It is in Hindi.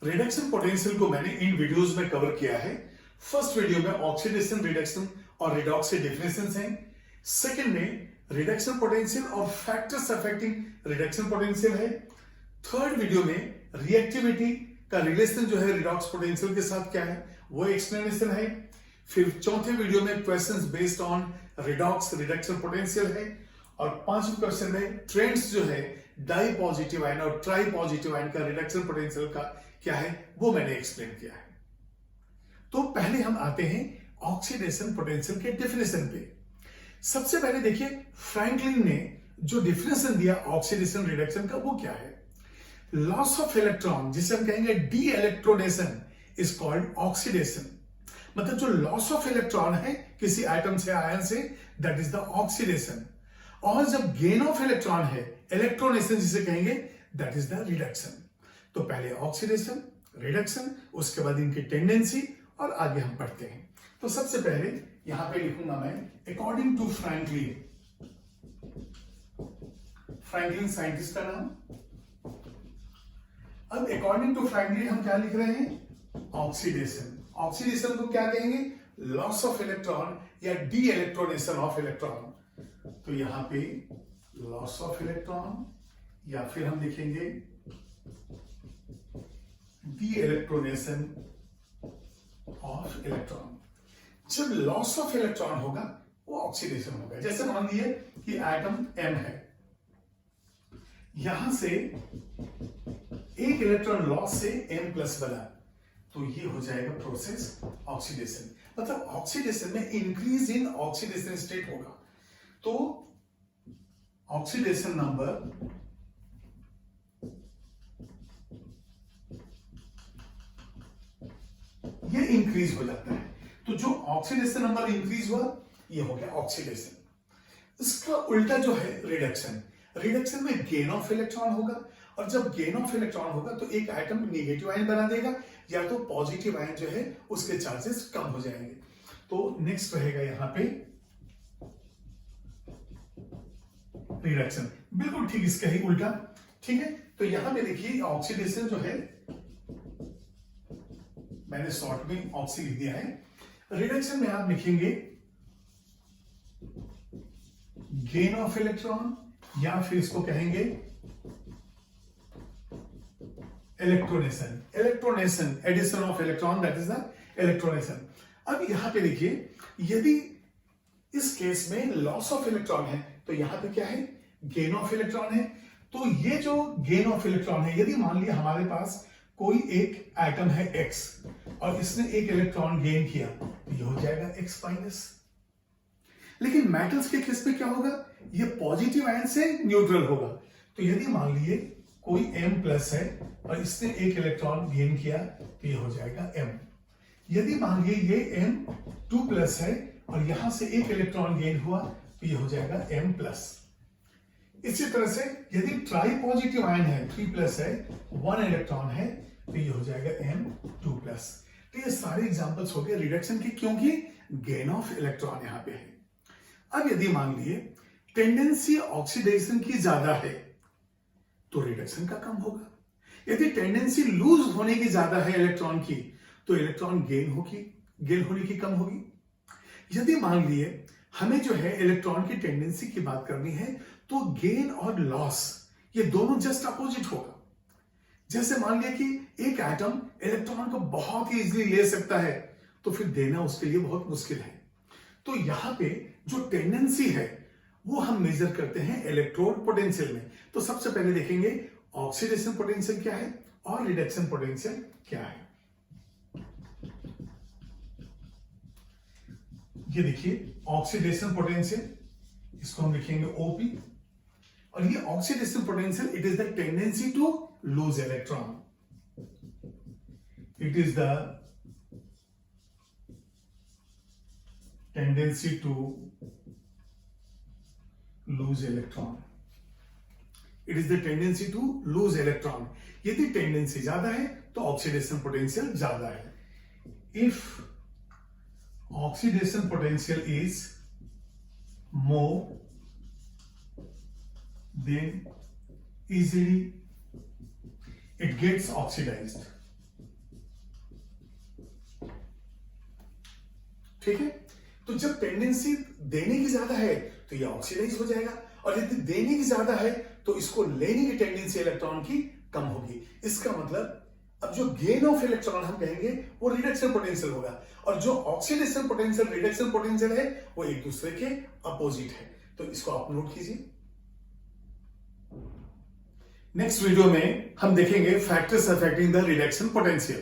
रिडक्शन पोटेंशियल को मैंने इन वीडियोस में कवर किया है। फर्स्ट वीडियो में ऑक्सीडेशन, रिडक्शन और रिडॉक्स के डिफरेंसेस हैं। सेकंड में रिडक्शन पोटेंशियल और फैक्टर्स अफेक्टिंग रिडक्शन पोटेंशियल है। थर्ड वीडियो में रिएक्टिविटी का रिलेशन जो है रिडॉक्स पोटेंशियल के साथ क्या है वो एक्सप्लेनेशन है। फिर चौथे वीडियो में questions based on redox reduction potential है। और पांचवें क्वेश्चन में ट्रेंड्स जो है डाई पॉजिटिव आयन और ट्राई पॉजिटिव आयन का रिडक्शन पोटेंशियल का क्या है वो मैंने एक्सप्लेन किया है। तो पहले हम आते हैं ऑक्सीडेशन पोटेंशियल के डेफिनेशन पे। सबसे पहले देखिए फ्रैंकलिन ने जो डेफिनेशन दिया ऑक्सीडेशन रिडक्शन का वो क्या है। लॉस ऑफ इलेक्ट्रॉन, जिसे हम कहेंगे डी इलेक्ट्रोनेशन, इज कॉल्ड ऑक्सीडेशन। मतलब जो लॉस ऑफ इलेक्ट्रॉन है किसी एटम से, आयन से, दैट इज द ऑक्सीडेशन। और जब गेन ऑफ इलेक्ट्रॉन है, इलेक्ट्रोनेशन जिसे कहेंगे, दैट इज द रिडक्शन। तो पहले ऑक्सीडेशन, रिडक्शन, उसके बाद इनकी टेंडेंसी और आगे हम पढ़ते हैं। तो सबसे पहले यहां पे लिखूंगा मैं according to Franklin. Franklin scientist का नाम। अब अकॉर्डिंग टू फ्रैंकलिन हम क्या लिख रहे हैं, ऑक्सीडेशन। ऑक्सीडेशन को क्या कहेंगे, लॉस ऑफ इलेक्ट्रॉन या डी इलेक्ट्रोनेशन ऑफ इलेक्ट्रॉन। तो यहां पे लॉस ऑफ इलेक्ट्रॉन या फिर हम लिखेंगे डी इलेक्ट्रोनेशन ऑफ इलेक्ट्रॉन। जब लॉस ऑफ इलेक्ट्रॉन होगा वो ऑक्सीडेशन होगा। जैसे मान लीजिए कि एटम M है, यहां से एक इलेक्ट्रॉन लॉस से M प्लस बना, तो ये हो जाएगा प्रोसेस ऑक्सीडेशन। मतलब ऑक्सीडेशन में इंक्रीज इन ऑक्सीडेशन स्टेट होगा। तो ऑक्सीडेशन नंबर ये इंक्रीज हो जाता है। तो जो ऑक्सीडेशन नंबर इंक्रीज हुआ ये हो गया ऑक्सीडेशन। इसका उल्टा जो है रिडक्शन। रिडक्शन में गेन ऑफ इलेक्ट्रॉन होगा, और जब गेन ऑफ इलेक्ट्रॉन होगा तो एक एटम नेगेटिव आयन बना देगा या तो पॉजिटिव आयन जो है उसके चार्जेस कम हो जाएंगे। तो नेक्स्ट रहेगा यहां पे रिडक्शन, बिल्कुल ठीक इसका ही उल्टा। ठीक है, तो यहां पे देखिए ऑक्सीडेशन जो है मैंने शॉर्ट में ऑक्सी लिख दिया है। रिडक्शन में आप लिखेंगे गेन ऑफ इलेक्ट्रॉन या फिर इसको कहेंगे electronation. Electronation, addition of electron, that is the electronation. अब यहां पे देखिए यदि इस केस में लॉस ऑफ इलेक्ट्रॉन है तो यहां पे क्या है, गेन ऑफ इलेक्ट्रॉन है। तो ये जो गेन ऑफ इलेक्ट्रॉन है, यदि मान लिया हमारे पास कोई एक एटम है X और इसने एक इलेक्ट्रॉन गेन किया तो ये हो जाएगा X माइनस। लेकिन मेटल्स के केस में क्या होगा, ये पॉजिटिव आयन से न्यूट्रल होगा। तो यदि मान लिए कोई M प्लस है और इसने एक इलेक्ट्रॉन गेन किया तो ये हो जाएगा M। यदि मान लिए ये M2 प्लस है और यहां से एक इलेक्ट्रॉन गेन हुआ तो ये हो जाएगा M प्लस। इसी तरह से यदि ट्राई पॉजिटिव आयन है, 3 प्लस है, 1 इलेक्ट्रॉन है तो ये हो जाएगा M2 प्लस। तो ये सारे एग्जांपल्स हो गए रिडक्शन के, क्योंकि गेन ऑफ इलेक्ट्रॉन यहां पे है। अब यदि मान लिए टेंडेंसी ऑक्सीडेशन की ज्यादा है तो रिडक्शन का कम होगा। यदि टेंडेंसी लूज होने की ज्यादा है इलेक्ट्रॉन की तो इलेक्ट्रॉन गेन होने की कम होगी। यदि मान लिए हमें जो है इलेक्ट्रॉन की टेंडेंसी की बात करनी है तो गेन और लॉस ये दोनों जस्ट अपोजिट होगा। जैसे मान लिया कि एक एटम इलेक्ट्रॉन को बहुत ही इजीली ले सकता है तो फिर देना उसके लिए बहुत मुश्किल है। तो यहां पे जो टेंडेंसी है वो हम मेजर करते हैं इलेक्ट्रोड पोटेंशियल में। तो सबसे पहले देखेंगे ऑक्सीडेशन पोटेंशियल क्या है और रिडक्शन पोटेंशियल क्या है। ये देखिए ऑक्सीडेशन पोटेंशियल, इसको हम लिखेंगे OP। और ये oxidation potential, it is the tendency to lose electron. It is the tendency to lose electron. It is the tendency to lose electron. यदि टेंडेंसी ज्यादा है तो ऑक्सीडेशन पोटेंशियल ज्यादा है। If oxidation potential is more then easily it gets oxidized. ठीक है, तो जब टेंडेंसी देने की ज्यादा है तो ये ऑक्सीडाइज हो जाएगा, और यदि देने की ज्यादा है तो इसको लेने की टेंडेंसी इलेक्ट्रॉन की कम होगी। इसका मतलब अब जो गेन ऑफ इलेक्ट्रॉन हम कहेंगे वो रिडक्शन पोटेंशियल होगा, और जो ऑक्सीडेशन पोटेंशियल रिडक्शन पोटेंशियल है वो एक दूसरे के अपोजिट है। तो इसको आप नोट कीजिए। नेक्स्ट वीडियो में हम देखेंगे factors affecting the reduction potential.